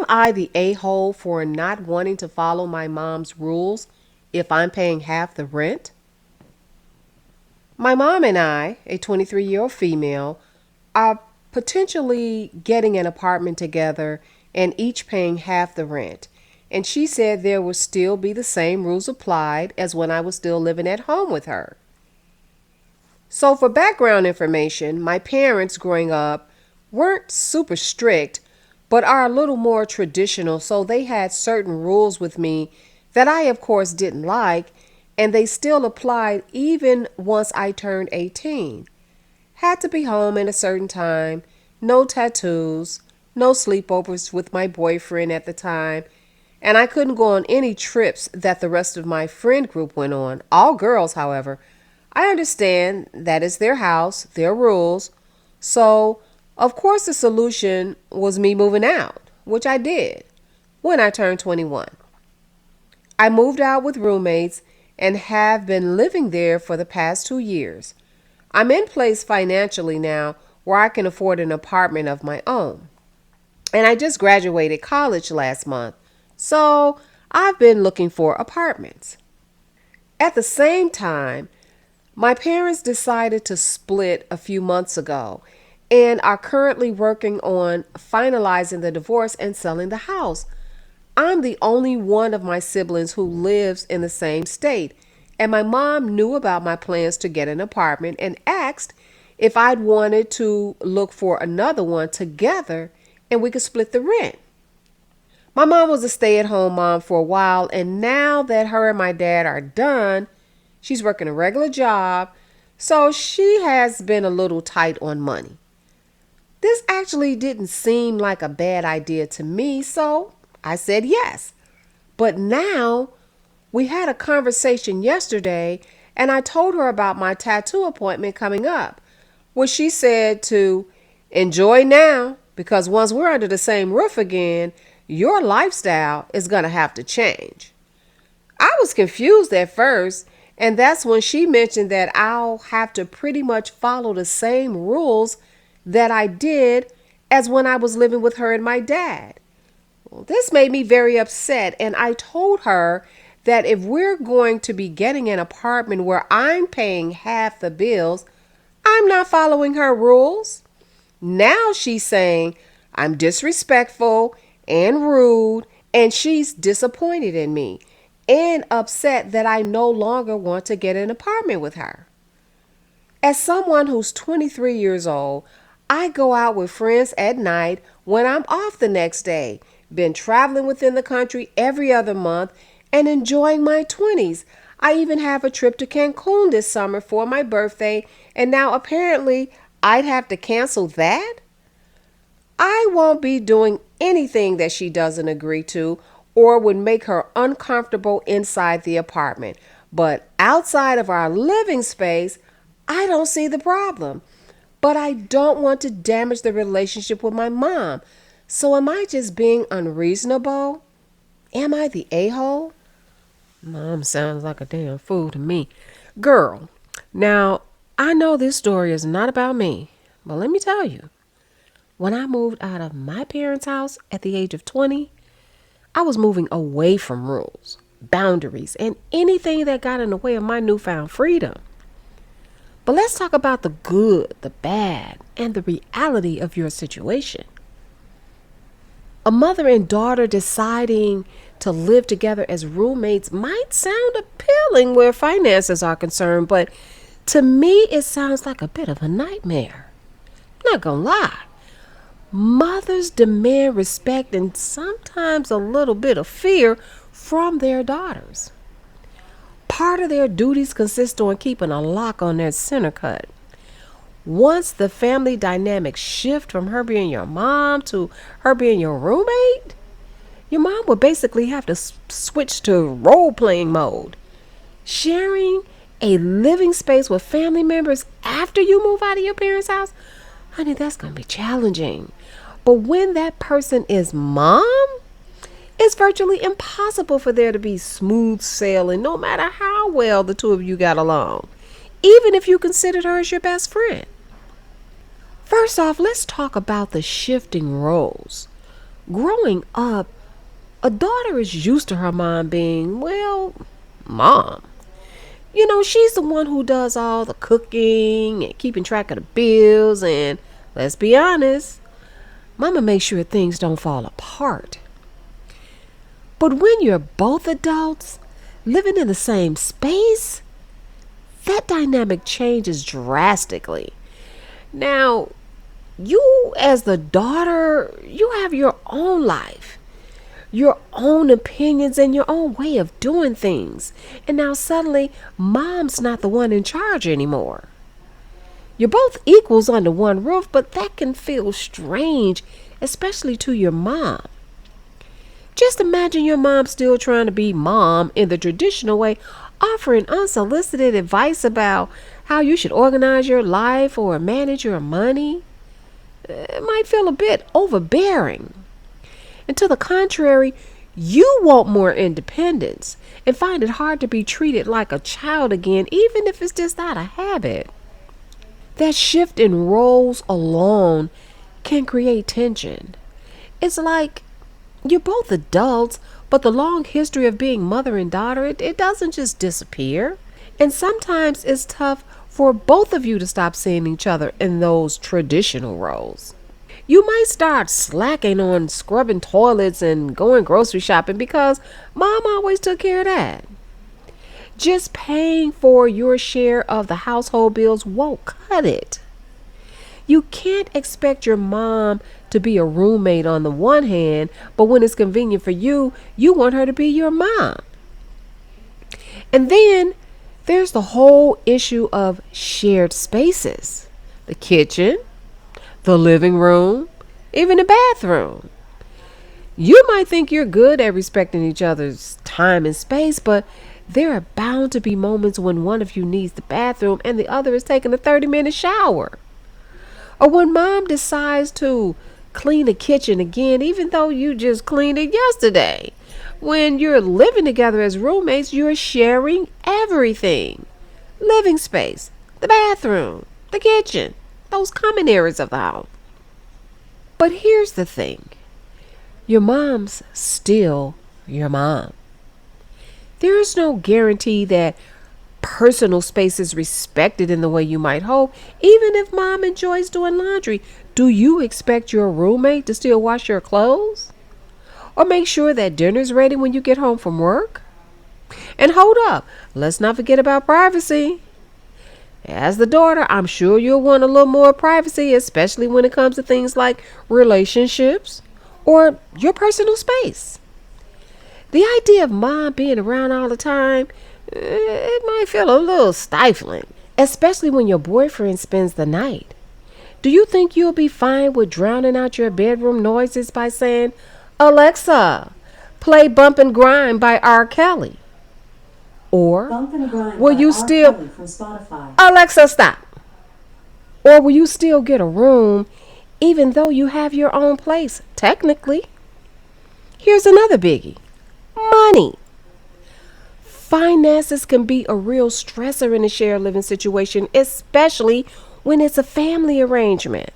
Am I the a-hole for not wanting to follow my mom's rules if I'm paying half the rent? My mom and I, a 23-year-old female, are potentially getting an apartment together and each paying half the rent. And she said there would still be the same rules applied as when I was still living at home with her. So, for background information, my parents growing up weren't super strict, but are a little more traditional, so they had certain rules with me that I, of course, didn't like, and they still applied even once I turned 18. Had to be home at a certain time, no tattoos, no sleepovers with my boyfriend at the time, and I couldn't go on any trips that the rest of my friend group went on, all girls, however. I understand that it's their house, their rules, so of course the solution was me moving out, which I did when I turned 21. I moved out with roommates and have been living there for the past 2 years. I'm in place financially now where I can afford an apartment of my own. And I just graduated college last month, so I've been looking for apartments. At the same time, my parents decided to split a few months ago and are currently working on finalizing the divorce and selling the house. I'm the only one of my siblings who lives in the same state, and my mom knew about my plans to get an apartment and asked if I'd wanted to look for another one together and we could split the rent. My mom was a stay-at-home mom for a while, and now that her and my dad are done, she's working a regular job, so she has been a little tight on money. This actually didn't seem like a bad idea to me, so I said yes. But now we had a conversation yesterday, and I told her about my tattoo appointment coming up, which she said to enjoy now because once we're under the same roof again, your lifestyle is going to have to change. I was confused at first, and that's when she mentioned that I'll have to pretty much follow the same rules that I did as when I was living with her and my dad. Well, this made me very upset, and I told her that if we're going to be getting an apartment where I'm paying half the bills, I'm not following her rules. Now she's saying I'm disrespectful and rude, and she's disappointed in me and upset that I no longer want to get an apartment with her. As someone who's 23 years old, I go out with friends at night when I'm off the next day, been traveling within the country every other month and enjoying my 20s. I even have a trip to Cancun this summer for my birthday, and now apparently I'd have to cancel that? I won't be doing anything that she doesn't agree to or would make her uncomfortable inside the apartment. But outside of our living space, I don't see the problem. But I don't want to damage the relationship with my mom. So am I just being unreasonable? Am I the a-hole? Mom sounds like a damn fool to me. Girl, now I know this story is not about me, but let me tell you, when I moved out of my parents' house at the age of 20, I was moving away from rules, boundaries, and anything that got in the way of my newfound freedom. But let's talk about the good, the bad, and the reality of your situation. A mother and daughter deciding to live together as roommates might sound appealing where finances are concerned, but to me it sounds like a bit of a nightmare. I'm not gonna lie. Mothers demand respect and sometimes a little bit of fear from their daughters. Part of their duties consist on keeping a lock on their center cut. Once the family dynamics shift from her being your mom to her being your roommate, your mom would basically have to switch to role-playing mode. Sharing a living space with family members after you move out of your parents' house, honey, that's going to be challenging. But when that person is mom, it's virtually impossible for there to be smooth sailing no matter how well the two of you got along, even if you considered her as your best friend. First off, let's talk about the shifting roles. Growing up, a daughter is used to her mom being, well, mom. She's the one who does all the cooking and keeping track of the bills, and let's be honest, mama makes sure things don't fall apart. But when you're both adults, living in the same space, that dynamic changes drastically. Now, you as the daughter, you have your own life, your own opinions, and your own way of doing things. And now suddenly, mom's not the one in charge anymore. You're both equals under one roof, but that can feel strange, especially to your mom. Just imagine your mom still trying to be mom in the traditional way, offering unsolicited advice about how you should organize your life or manage your money. It might feel a bit overbearing. And to the contrary, you want more independence and find it hard to be treated like a child again, even if it's just out of habit. That shift in roles alone can create tension. It's like you're both adults, but the long history of being mother and daughter, it doesn't just disappear. And sometimes it's tough for both of you to stop seeing each other in those traditional roles. You might start slacking on scrubbing toilets and going grocery shopping because mom always took care of that. Just paying for your share of the household bills won't cut it. You can't expect your mom to be a roommate on the one hand, but when it's convenient for you, you want her to be your mom. And then there's the whole issue of shared spaces: the kitchen, the living room, even the bathroom. You might think you're good at respecting each other's time and space, but there are bound to be moments when one of you needs the bathroom and the other is taking a 30-minute shower. Or when mom decides to clean the kitchen again, even though you just cleaned it yesterday. When you're living together as roommates, you're sharing everything: living space, the bathroom, the kitchen, those common areas of the house. But here's the thing: your mom's still your mom. There is no guarantee that personal space is respected in the way you might hope. Even if mom enjoys doing laundry, do you expect your roommate to still wash your clothes? Or make sure that dinner's ready when you get home from work? And hold up, let's not forget about privacy. As the daughter, I'm sure you'll want a little more privacy, especially when it comes to things like relationships or your personal space. The idea of mom being around all the time, it might feel a little stifling, especially when your boyfriend spends the night. Do you think you'll be fine with drowning out your bedroom noises by saying, "Alexa, play Bump and Grind by R. Kelly"? Or Bump and Grind will by you R. still, Kelly from Spotify. "Alexa, stop"? Or will you still get a room even though you have your own place, technically? Here's another biggie: money. Finances can be a real stressor in a shared living situation, especially when it's a family arrangement.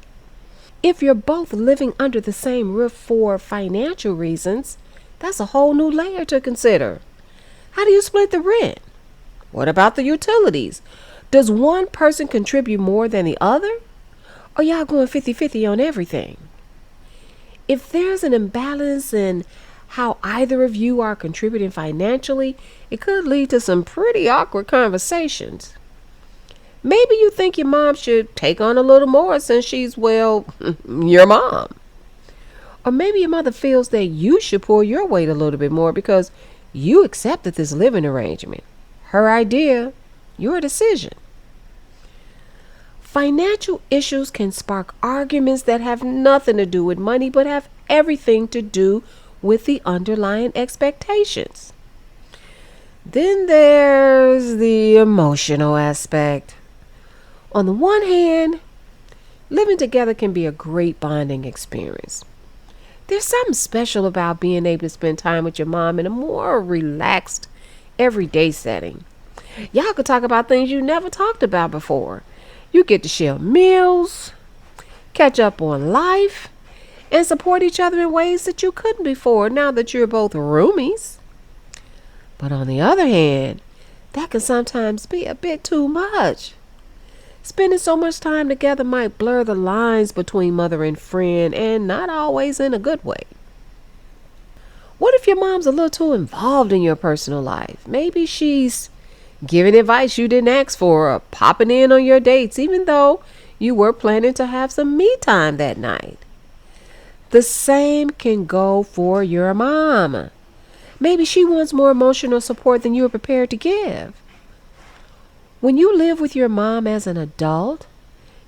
If you're both living under the same roof for financial reasons, that's a whole new layer to consider. How do you split the rent? What about the utilities? Does one person contribute more than the other? Or y'all going 50-50 on everything? If there's an imbalance in how either of you are contributing financially, it could lead to some pretty awkward conversations. Maybe you think your mom should take on a little more since she's, well, your mom. Or maybe your mother feels that you should pull your weight a little bit more because you accepted this living arrangement. Her idea, your decision. Financial issues can spark arguments that have nothing to do with money but have everything to do with the underlying expectations. Then there's the emotional aspect. On the one hand, living together can be a great bonding experience. There's something special about being able to spend time with your mom in a more relaxed, everyday setting. Y'all could talk about things you never talked about before. You get to share meals, catch up on life, and support each other in ways that you couldn't before now that you're both roomies. But on the other hand, that can sometimes be a bit too much. Spending so much time together might blur the lines between mother and friend, and not always in a good way. What if your mom's a little too involved in your personal life? Maybe she's giving advice you didn't ask for, or popping in on your dates, even though you were planning to have some me time that night. The same can go for your mom. Maybe she wants more emotional support than you are prepared to give. When you live with your mom as an adult,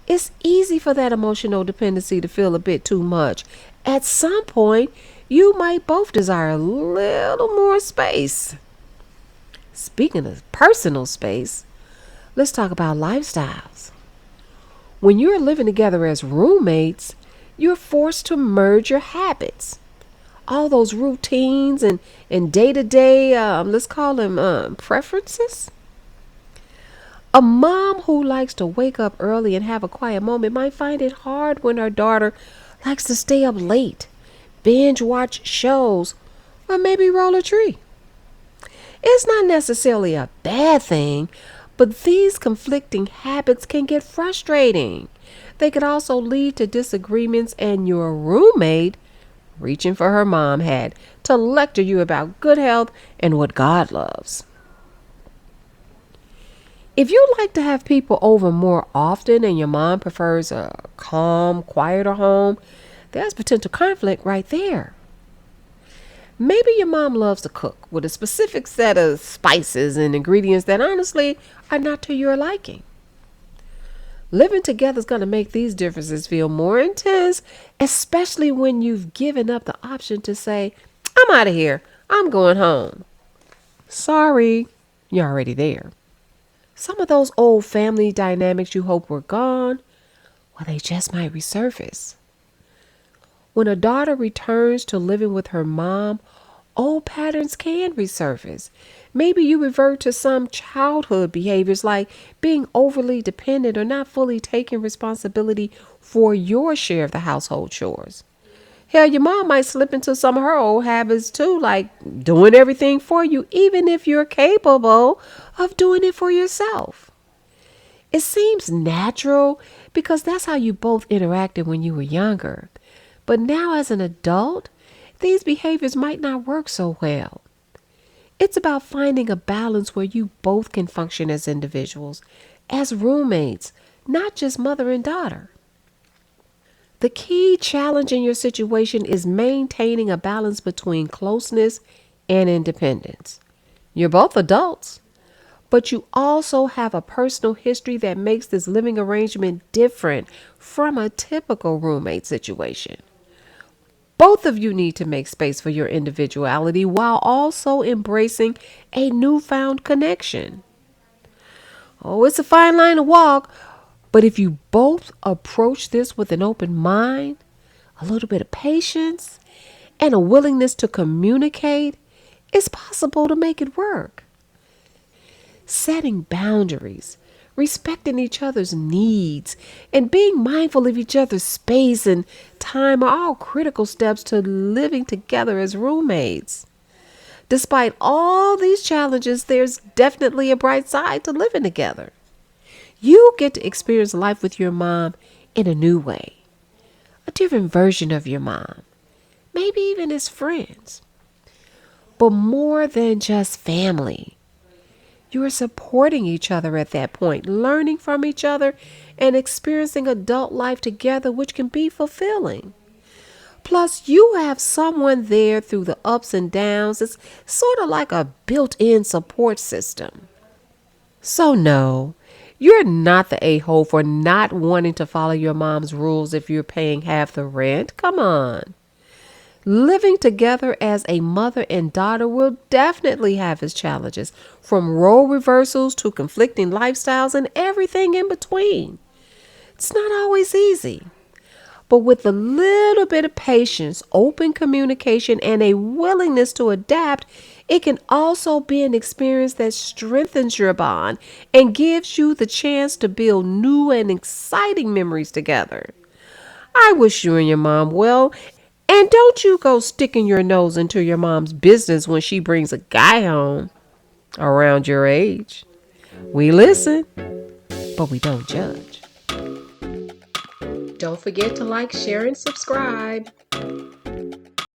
it's easy for that emotional dependency to feel a bit too much. At some point, you might both desire a little more space. Speaking of personal space, let's talk about lifestyles. When you're living together as roommates, you're forced to merge your habits. All those routines and day-to-day, let's call them preferences. A mom who likes to wake up early and have a quiet moment might find it hard when her daughter likes to stay up late, binge watch shows, or maybe roll a tree. It's not necessarily a bad thing, but these conflicting habits can get frustrating. They could also lead to disagreements, and your roommate, reaching for her mom hat to lecture you about good health and what God loves. If you like to have people over more often and your mom prefers a calm, quieter home, there's potential conflict right there. Maybe your mom loves to cook with a specific set of spices and ingredients that honestly are not to your liking. Living together is going to make these differences feel more intense, especially when you've given up the option to say, I'm out of here, I'm going home. Sorry, you're already there. Some of those old family dynamics you hope were gone, well, they just might resurface. When a daughter returns to living with her mom, old patterns can resurface. Maybe you revert to some childhood behaviors like being overly dependent or not fully taking responsibility for your share of the household chores. Hell, your mom might slip into some of her old habits too, like doing everything for you, even if you're capable of doing it for yourself. It seems natural because that's how you both interacted when you were younger. But now, as an adult, these behaviors might not work so well. It's about finding a balance where you both can function as individuals, as roommates, not just mother and daughter. The key challenge in your situation is maintaining a balance between closeness and independence. You're both adults, but you also have a personal history that makes this living arrangement different from a typical roommate situation. Both of you need to make space for your individuality while also embracing a newfound connection. Oh, it's a fine line to walk, but if you both approach this with an open mind, a little bit of patience, and a willingness to communicate, it's possible to make it work. Setting boundaries, respecting each other's needs, and being mindful of each other's space and time are all critical steps to living together as roommates. Despite all these challenges, there's definitely a bright side to living together. You get to experience life with your mom in a new way, a different version of your mom, maybe even as friends, but more than just family. You are supporting each other at that point, learning from each other and experiencing adult life together, which can be fulfilling. Plus, you have someone there through the ups and downs. It's sort of like a built-in support system. So no, you're not the a-hole for not wanting to follow your mom's rules if you're paying half the rent. Come on. Living together as a mother and daughter will definitely have its challenges, from role reversals to conflicting lifestyles and everything in between. It's not always easy, but with a little bit of patience, open communication, and a willingness to adapt, it can also be an experience that strengthens your bond and gives you the chance to build new and exciting memories together. I wish you and your mom well. And don't you go sticking your nose into your mom's business when she brings a guy home around your age. We listen, but we don't judge. Don't forget to like, share, and subscribe.